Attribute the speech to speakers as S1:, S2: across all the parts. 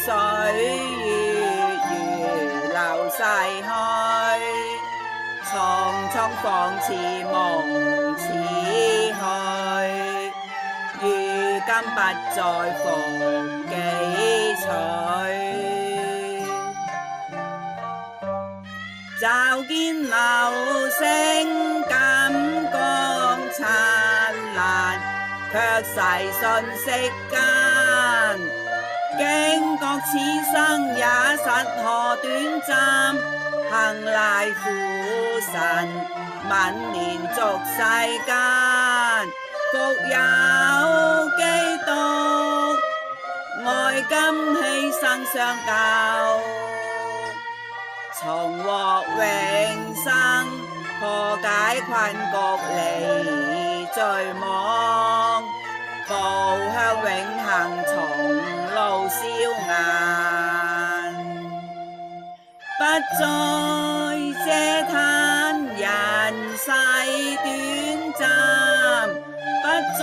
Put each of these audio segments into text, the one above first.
S1: 水月如流逝去，匆匆仿似夢似去，如今不再復幾取。驟見流星金光燦爛，卻逝瞬息間，驚覺此生也實何短暫。幸賴父神憫憐俗世間，復有基督愛今犧牲相救，重獲永生，破解困局離罪網，步向永恆從路笑顏，不再嗟嘆人世短暫，不再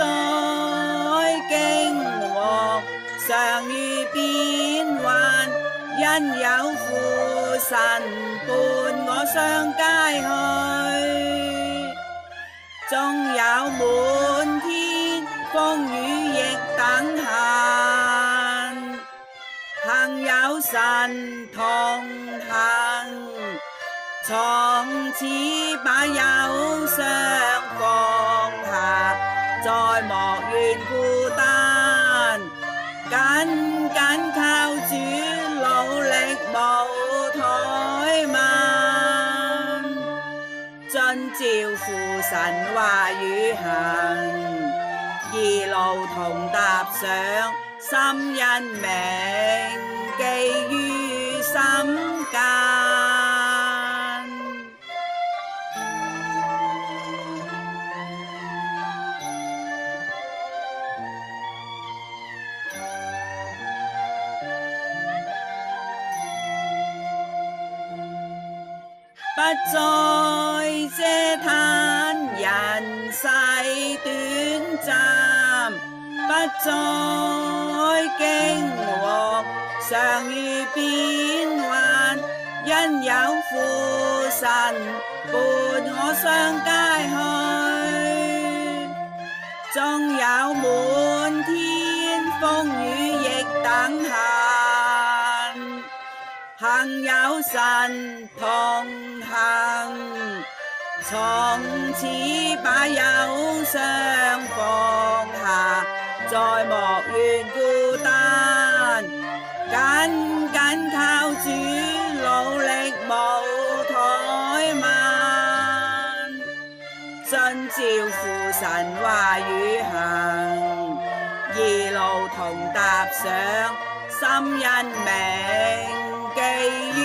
S1: 驚惶常遇變幻，因有父神伴我相偕去。縱有滿天風雨亦等閒，幸有神同行，從此把憂傷放下，再莫怨孤單，緊緊靠主努力無怠慢，遵照父神話語行，義路同踏上，心因銘記於心間。不再嗟嘆人世短暫，不再驚惶常遇變幻，因有父神伴我相偕去。縱有滿天風雨亦等閒，幸有神同行，從此把憂傷放下，再莫怨孤單，緊緊靠主努力無怠慢，遵照父神話語行，義路同踏上，心因銘記於